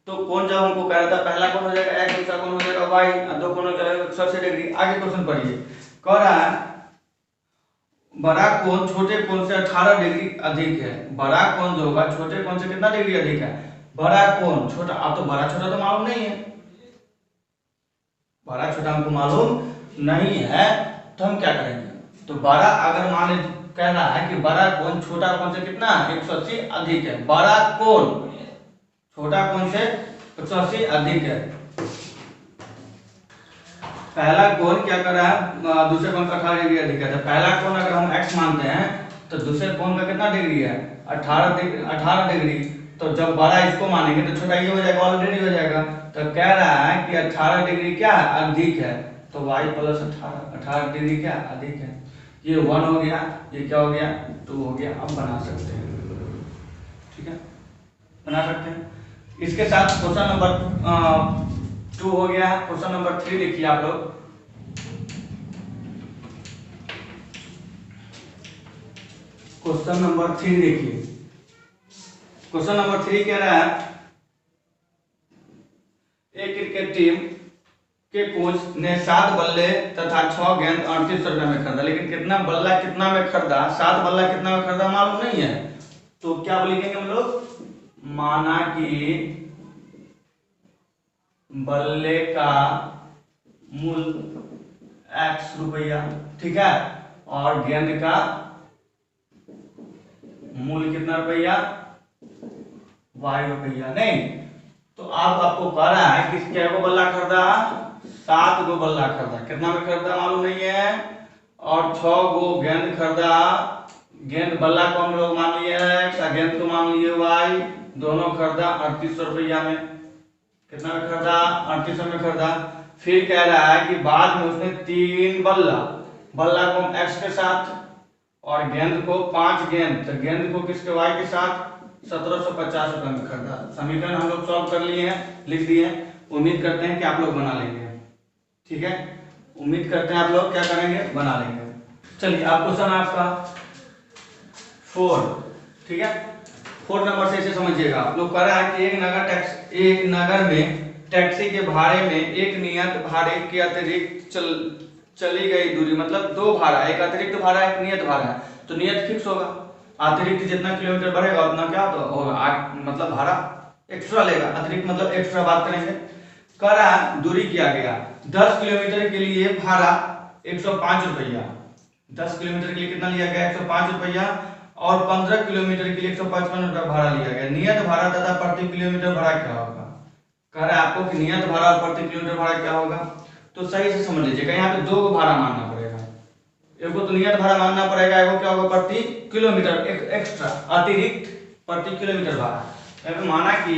तो कोण जब हमको कह रहा था, पहला कोण हो जाएगा x, दूसरा कोण हो जाएगा y, और दो कोणों का योग 180 डिग्री। आगे क्वेश्चन पढ़िए, कह रहा है बड़ा कोण छोटे कोण से 18 डिग्री अधिक है, बड़ा कोण जो होगा छोटे कोण से कितना डिग्री अधिक है, बड़ा कोण छोटा, अब तो बड़ा छोटा तो मालूम नहीं है, बड़ा छोटा हमको मालूम नहीं है, तो हम क्या करेंगे, तो बड़ा अगर मान लीजिए कह रहा है कि बड़ा कोण छोटा कोण से कितना 180 अधिक है, बड़ा कोण छोटा कोण से 180 अधिक है, पहला कोण क्या कर रहा है, दूसरे कोण का 18 डिग्री अधिक है, तो पहला कोण अगर हम x मानते हैं तो दूसरे कोण का कितना डिग्री है, 18 डिग्री, तो जब बड़ा इसको मानेंगे तो छोटा ये हो जाएगा, ऑलरेडी हो जाएगा, तो कह रहा है कि 18 डिग्री क्या है, अधिक है, तो y + 18 डिग्री क्या अधिक है, ये 1 हो गया, ये क्या हो गया, 2 हो गया। अब बना सकते हैं, ठीक है, बना सकते हैं। इसके साथ क्वेश्चन नंबर 2 हो गया। क्वेश्चन नंबर 3 देखिए आप लोग, क्वेश्चन नंबर 3 देखिए, क्वेश्चन नंबर 3 कह रहा है एक क्रिकेट टीम के कोच ने 7 बल्ले तथा 6 गेंद 3800 रुपए में खरीदा, लेकिन कितना बल्ला कितना में खरीदा, 7 बल्ला कितना में खरीदा मालूम नहीं है, तो क्या बोलेंगे हम लोग, माना कि बल्ले का मूल्य x रुपया, ठीक है, और गेंद का मूल्य कितना रुपया, y रुपया। नहीं तो अब आपको कह रहा है कि क्या को बल्ला खरीदा, 7 गो बल्ला खरीदा, कितना में खरीदा मालूम नहीं है, और 6 गो गेंद खरीदा। गेंद बल्ला को हम लोग मान लिए x, गेंद को मान लिए y, दोनों खरीदा 3800 रुपया में। कितना में खरीदा, 3800 में खरीदा। फिर कह रहा है कि बाद में उसने 3 बल्ला, बल्ला को हम x के साथ और गेंद को 5 गेंद, तो गेंद को किसके y के साथ 1750 रुपए में खरीदा। समीकरण हम लोग सॉल्व कर लिए हैं, लिख दिए हैं। उम्मीद करते हैं कि आप लोग बना लेंगे, ठीक है, उम्मीद करते हैं आप लोग क्या करेंगे, बना लेंगे। चलिए आप क्वेश्चन आपका 4, ठीक है, 4 नंबर से इसे समझिएगा। आप लोग कह रहा है कि एक नगर में टैक्सी के भाड़े में एक नियत भाड़े के अतिरिक्त चली गई दूरी, मतलब 2 भाड़ा, एक अतिरिक्त भाड़ा एक नियत भाड़ा है, तो नियत फिक्स होगा, अतिरिक्त जितना किलोमीटर बढ़ेगा उतना क्या होगा, मतलब भाड़ा एक्स्ट्रा लेगा। अतिरिक्त मतलब एक्स्ट्रा बात करेंगे। कह रहा है दूरी किया गया 10 किलोमीटर के लिए भाड़ा 105 रुपया, 10 किलोमीटर के लिए कितना लिया गया 105 रुपया, और 15 किलोमीटर के लिए 155 रुपया भाड़ा लिया गया। नियत भाड़ा तथा प्रति किलोमीटर भाड़ा क्या होगा, कह रहा है आपको कि नियत भाड़ा और प्रति किलोमीटर भाड़ा क्या होगा। तो सही से समझ लीजिएगा, यहाँ पे 2 भाड़ा मानना पड़ेगा, एगो तो नियत भाड़ा मानना पड़ेगा, एगो क्या होगा प्रति किलोमीटर एक्स्ट्रा अतिरिक्त प्रति किलोमीटर भाड़ा। माना कि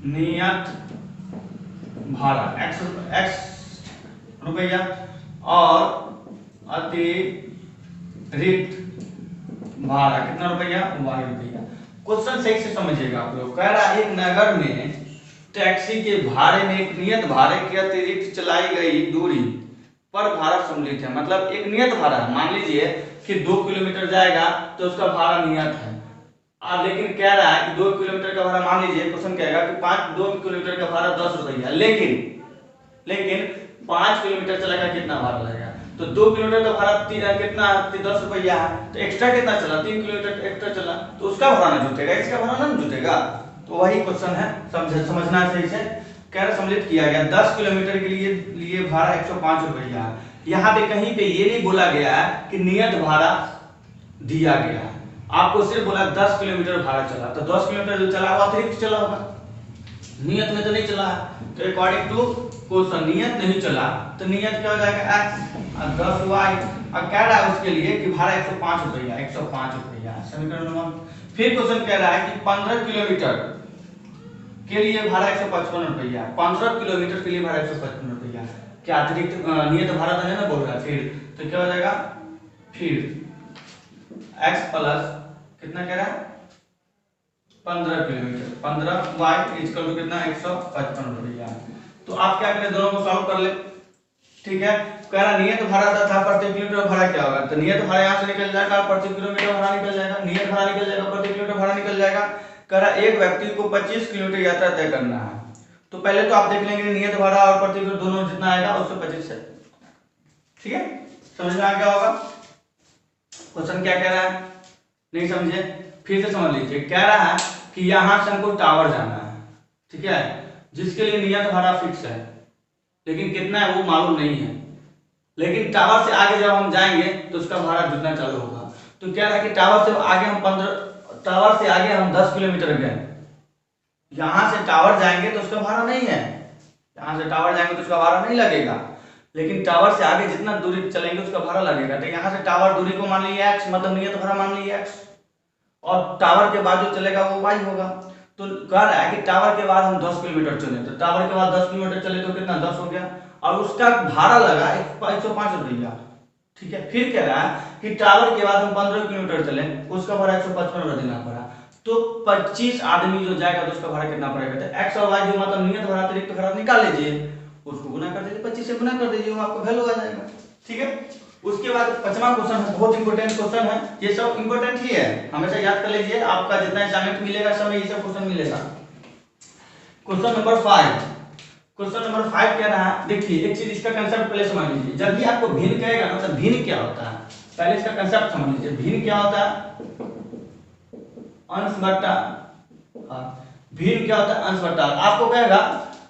नियत भाड़ा x रुपया और अतिरिक्त भाड़ा कितना रुपया, y रुपया। क्वेश्चन सही से समझिएगा आप लोग। कह रहा है एक नगर में टैक्सी के भाड़े में एक नियत भाड़े के अतिरिक्त चलाई गई दूरी पर भाड़ा सम्मिलित है, मतलब एक नियत भाड़ा है। मान लीजिए कि 2 किलोमीटर जाएगा तो उसका भाड़ा नियत है, और लेकिन कह रहा है कि 2 किलोमीटर का भाड़ा, मान लीजिए क्वेश्चन कहेगा कि 2 किलोमीटर का भाड़ा 10 रुपया, लेकिन 5 किलोमीटर चलेगा कितना भाड़ा लगेगा, तो 2 किलोमीटर का भाड़ा कितना 10 रुपया है, तो एक्स्ट्रा कितना चला, 3 किलोमीटर एक्स्ट्रा चला, तो उसका भाड़ा ना जुटेगा, इसका भाड़ा ना जुटेगा। तो वही क्वेश्चन है, समझना सही से। कह रहा सम्मिलित किया गया 10 किलोमीटर के लिए भाड़ा 105 रुपया। यहाँ पे कहीं पे ये नहीं बोला गया है कि नियत भाड़ा दिया गया है, आपको सिर्फ बोला 10 किलोमीटर भाड़ा चला, तो 10 किलोमीटर जो चला वो अतिरिक्त चला होगा, नियत में तो नहीं चला है। तो अकॉर्डिंग टू क्वेश्चन नियत नहीं चला, तो नियत क्या हो जाएगा x और 10y, और कह रहा है उसके लिए कि भाड़ा 105 रुपया, 105 रुपया समीकरण नंबर। फिर क्वेश्चन कह रहा है कि 15 किलोमीटर के लिए भाड़ा 155 रुपया, 15 किलोमीटर के लिए भाड़ा 155 रुपया, क्या अतिरिक्त नियत भाड़ा तो नहीं ना बोल रहा है। फिर तो क्या हो जाएगा, फिर x प्लस कितना कह रहा है 15 किलोमीटर, 15y इक्वल टू कितना 155 रुपया। तो आप क्या करें, दोनों को सॉल्व कर ले, ठीक है। कह रहा नियत भाड़ा था प्रति किलोमीटर भाड़ा क्या होगा, तो नियत भाड़ा यहाँ से निकल जाएगा, प्रति किलोमीटर भाड़ा निकल जाएगा, नियत भाड़ा निकल जाएगा, प्रति किलोमीटर भाड़ा निकल जाएगा। कह रहा एक व्यक्ति को 25 किलोमीटर यात्रा तय करना है, तो पहले तो आप देख लेंगे नियत भाड़ा और प्रति किलोमीटर दोनों जितना आएगा उससे 25 है, ठीक है, समझ में आ गया होगा। क्वेश्चन क्या कह रहा है, नहीं समझे, फिर से समझ लीजिए। कह रहा है कि यहाँ से हमको टावर जाना है, ठीक है, जिसके लिए नियत भाड़ा फिक्स है, लेकिन कितना है वो मालूम नहीं है, लेकिन टावर से आगे जब हम जाएंगे तो उसका भाड़ा जुटना चालू होगा। तो क्या है कि टावर से आगे हम 10 किलोमीटर गए, यहाँ से टावर जाएंगे तो उसका भाड़ा नहीं है, यहाँ से टावर जाएंगे तो उसका भाड़ा नहीं लगेगा, लेकिन टावर से आगे जितना दूरी चलेंगे उसका भाड़ा लगेगा। तो यहाँ से टावर दूरी को मान लीजिए x, मतलब नियत भाड़ा मान लीजिए x, और टावर के बाद जो चलेगा वो y होगा। तो कह रहा है कि टावर के बाद हम 10 किलोमीटर चले, तो टावर के बाद 10 किलोमीटर चले तो कितना 10 हो गया, और उसका भाड़ा लगा 105 रुपया, ठीक है। फिर कह रहा है कि टावर के बाद हम 15 किलोमीटर चले, उसका भाड़ा 155 रुपया देना पड़ा, तो 25 आदमी जो जाएगा तो उसका भाड़ा कितना पड़ेगा, तो x और y जो मतलब नियत भाड़ा अतिरिक्त भाड़ा निकाल लीजिए, उसको गुना कर दीजिए, 25 से गुना कर दीजिए, वो आपको वैल्यू आ जाएगा, ठीक है। उसके बाद 5वां क्वेश्चन है, बहुत इंपॉर्टेंट क्वेश्चन है, ये सब इंपॉर्टेंट ही है, हमेशा याद कर लीजिए, आपका जितना असाइनमेंट मिलेगा सब ये सब क्वेश्चन मिलेगा। क्वेश्चन नंबर 5, क्वेश्चन नंबर 5 कह रहा है, देखिए एक चीज इसका कंसेप्ट पहले समझ लीजिए। जब भी आपको भिन्न कहेगा ना, तो भिन्न क्या होता है पहले इसका कंसेप्ट समझ लीजिए। भिन्न क्या होता है, अंश बट्टा, भिन्न क्या होता है अंश बट्टा। आपको कहेगा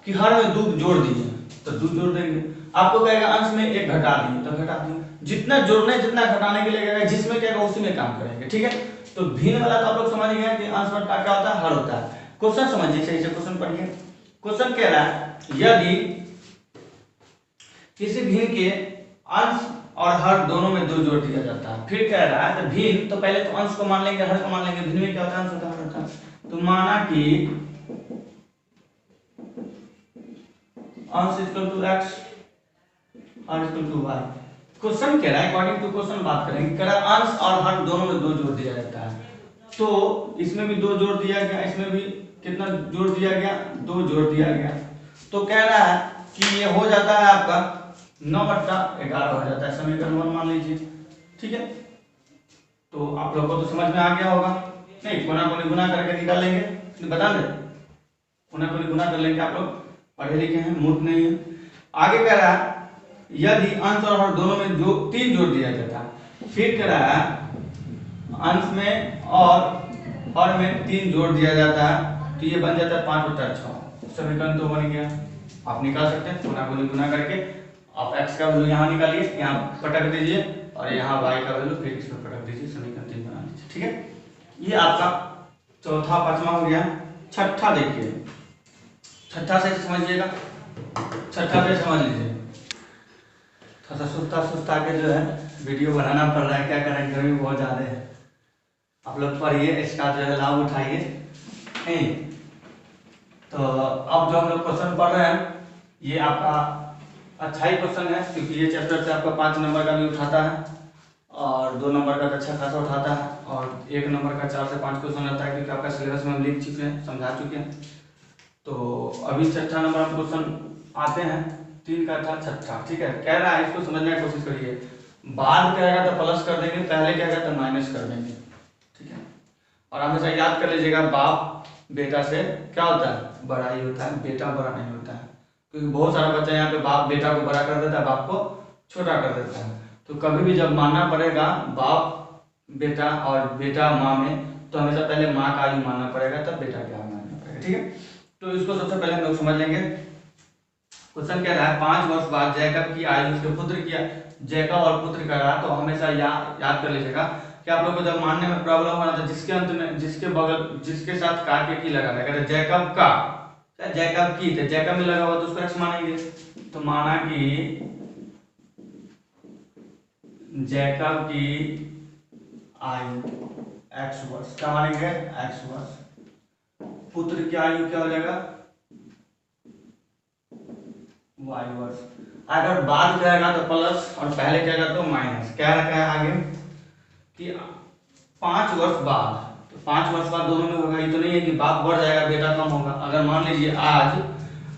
कि हर में 2 जोड़ दीजिए, तो 2 जोड़ देंगे। आपको कहेगा अंश में 1 घटा दिए तो घटा दिए, जितना जोड़ने जितना घटाने के लिए कहेगा, जिसमें कहेगा उसी में काम करेंगे, ठीक है। तो भिन्न वाला तो आप लोग समझ गए कि अंश बट्टा क्या होता है, हर होता है। क्वेश्चन समझिए सही से, क्वेश्चन पढ़िए। क्वेश्चन कह रहा है यदि किसी भिन्न के अंश और हर दोनों में 2 जोड़ दिया जाता है, फिर कह रहा है तो भिन्न, तो पहले तो अंश को मान लेंगे, हर को मान लेंगे, भिन्न में क्या होता है, अंश होता है, हर होता है। तो माना कि अंश इक्वल टू x और इक्वल टू y। क्वेश्चन कह रहा है अकॉर्डिंग टू क्वेश्चन बात करेंगे, कह रहा है अंश और हर दोनों में 2 जोड़ दिया जाता है। तो इसमें भी 2 जोड़ दिया गया, इसमें भी कितना जोड़ दिया गया, 2 जोड़ दिया गया। तो कह रहा है कि ये हो जाता है आपका 9/11 हो जाता है, समीकरण 1 मान लीजिए, ठीक है। तो आप लोगों को तो समझ में आ गया होगा, नहीं कोना कोनी गुना करके निकाल लेंगे, बता दे कोना कोनी गुना कर लेंगे, आप लोग पढ़े लिखे हैं, मूर्ख नहीं है। आगे कह रहा है यदि अंश और हर दोनों में जो 3 जोड़ दिया जाता है, फिर कह रहा है अंश में और हर में 3 जोड़ दिया जाता है, तो ये बन जाता है 5/6। समीकरण तो बन गया, आप निकाल सकते हैं कोना कोनी गुना करके। आप x का वैल्यू यहाँ निकालिए, यहाँ पटक दीजिए, और यहाँ y का वैल्यू फिर इसमें पटक दीजिए, समीकरण 3 बना लीजिए, ठीक है। ये आपका चौथा 5वां हो गया। छठा देखिए, छठा से समझिएगा, छठा से समझ लीजिए। थोड़ा सुस्ता के जो है वीडियो बनाना पड़ रहा है, क्या करें गर्मी बहुत ज़्यादा है। आप लोग पढ़िए, इसका जो है लाभ उठाइए, नहीं तो अब जो हम लोग क्वेश्चन पढ़ रहे हैं ये आपका अच्छा ही क्वेश्चन है, क्योंकि ये चैप्टर से आपका 5 नंबर का भी उठाता है और 2 नंबर का अच्छा खासा उठाता है, और 1 नंबर का 4 से 5 क्वेश्चन रहता है, क्योंकि आपका सिलेबस में हम लिख चुके हैं, समझा चुके हैं। तो अभी छठा नंबर क्वेश्चन आते हैं, 3 का था छठा, ठीक है। कह रहा है इसको समझने की कोशिश करिए, बाद कहेगा तो प्लस कर देंगे, पहले कहेगा तो माइनस कर देंगे, ठीक है। और हमेशा याद कर लीजिएगा बाप बेटा से क्या होता है, बड़ा ही होता है, बेटा बड़ा नहीं होता है, क्योंकि बहुत सारा बच्चा यहाँ पे बाप बेटा को बड़ा कर देता है, बाप को छोटा कर देता है। तो कभी भी जब मानना पड़ेगा बाप बेटा और बेटा माँ में, तो हमेशा पहले माँ का आयु मानना पड़ेगा, तब बेटा का आयु मानना पड़ेगा, ठीक है। तो इसको सबसे पहले हम लोग समझ लेंगे। क्वेश्चन कह रहा है 5 वर्ष बाद जैकब की आयु उसके पुत्र की, जैकब और पुत्र का रहा। तो हमेशा याद कर लीजिएगा कि आप लोग को जब मानने में प्रॉब्लम हो रहा था, जिसके अंत में जिसके बगल जिसके साथ का के की लगा रहा है, जैकब का जैकब की, तो जैकब में लगा हुआ तो उसको x मानेंगे। तो माना कि जैकब की आयु x वर्ष, क्या मानेंगे, x वर्ष। पुत्र की आयु क्या हो जाएगा, y वर्ष। अगर बाद कहेगा तो प्लस और पहले कहेगा तो माइनस। क्या रखा है आगे कि 5 वर्ष बाद, तो 5 वर्ष बाद दोनों में होगा, ये तो नहीं है कि बाप बढ़ जाएगा बेटा कम होगा। अगर मान लीजिए आज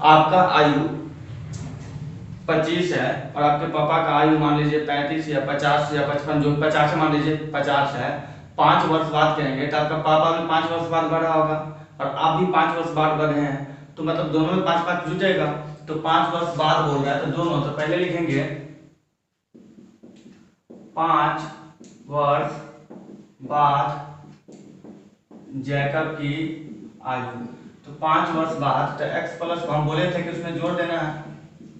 आपका आयु 25 है और आपके पापा का आयु मान लीजिए 35 या 50 या 55, जो 50 मान लीजिए 50 है, 5 वर्ष बाद कहेंगे तो आपका पापा भी 5 वर्ष बाद बढ़ा होगा और आप भी 5 वर्ष बाद बढ़े हैं, तो मतलब दोनों में 5 जुटेगा। तो 5 वर्ष बाद बोल रहा है तो दोनों, तो पहले लिखेंगे 5 वर्ष बाद जैकब की आयु। तो 5 वर्ष बाद, तो x प्लस हम बोले थे कि उसमें जोड़ देना है,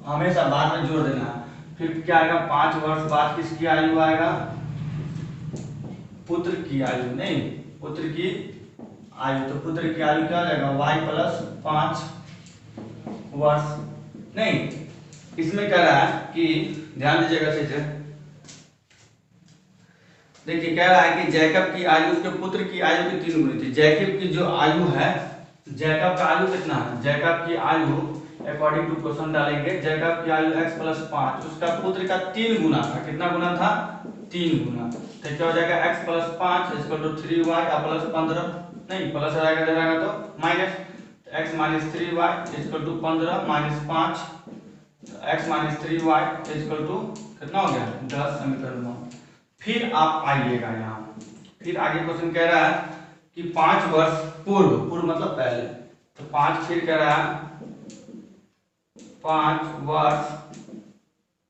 हमेशा बाद में जोड़ देना है। फिर क्या आएगा, 5 वर्ष बाद किसकी आयु आएगा, पुत्र की आयु, नहीं पुत्र की आयु। तो पुत्र की आयु क्या हो जाएगा, y प्लस 5 वर्ष। नहीं, इसमें कह रहा है कि ध्यान दीजिएगा सही से, देखिए कह रहा है कि जैकब की आयु उसके पुत्र की आयु की 3 गुनी थी। जैकब की जो आयु है, जैकब का आयु कितना है, जैकब की आयु अकॉर्डिंग टू क्वेश्चन डालेंगे, जैकब की आयु x प्लस 5, उसका पुत्र का 3 गुना था। कितना गुना था, 3 गुना। तो क्या हो जाएगा, x plus 5 equal to 3y और प्लस 15, नहीं प्लस रहेगा तो minus, x minus 3y equal to 15 minus 5, x minus 3y equal to कितना हो गया, 10, समीकरण 9। फिर आप आइएगा यहाँ, फिर आगे क्वेश्चन कह रहा है कि 5 वर्ष पूर्व, पूर्व मतलब पहले, तो 5 फिर कह रहा है 5 वर्ष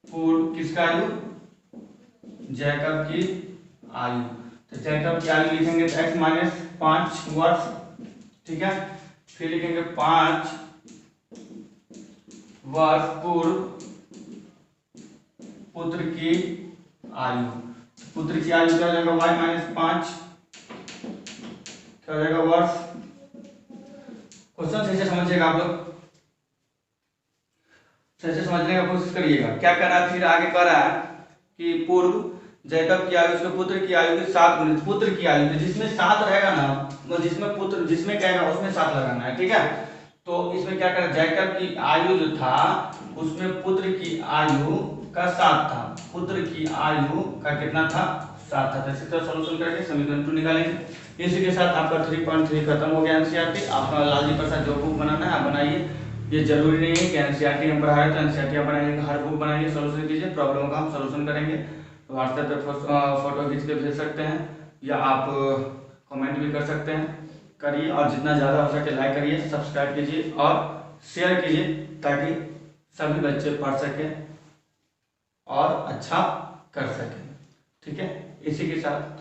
पूर्व किसका आयु, जैकब की आयु। तो जैकब की आयु लिखेंगे तो x माइनस 5 वर्ष, ठीक है। फिर लिखेंगे 5 वर्ष पूर्व पुत्र की आयु, पुत्र की आयु क्या हो जाएगा y माइनस 5, क्या हो जाएगा वर्ष। क्वेश्चन सही से समझिएगा आप लोग, सही से समझने का कोशिश करिएगा। क्या कर रहा है फिर आगे कह रहा है कि पूर्व जैकब की आयु उसके पुत्र की आयु के 7 गुणित, पुत्र की आयु तो जिसमें 7 रहेगा ना, वो जिसमें पुत्र जिसमें क्या है उसमें 7 लगाना है, ठीक है। तो इसमें क्या करें, जैकब की आयु जो था उसमें पुत्र की आयु का 7 था, पुत्र की आयु का कितना था 7 था। तो इसी तरह सॉल्यूशन करके समीकरण 2 निकालेंगे। इसी के साथ आपका 3.3 खत्म हो गया एनसीईआरटी। आपका लालजी प्रसाद जो बुक बनाना है आप बनाइए, ये जरूरी नहीं है कि एनसीईआरटी हम पढ़ा रहे तो एनसीईआरटी आप बनाइए, हर बुक बनाइए, सॉल्यूशन कीजिए, प्रॉब्लम का हम सॉल्यूशन करेंगे। व्हाट्सएप पे फोटो खींच के भेज सकते हैं या आप कमेंट भी कर सकते हैं, करिए। और जितना ज़्यादा हो सके लाइक करिए, सब्सक्राइब कीजिए और शेयर कीजिए ताकि सभी बच्चे पढ़ सकें और अच्छा कर सकें, ठीक है। इसी के साथ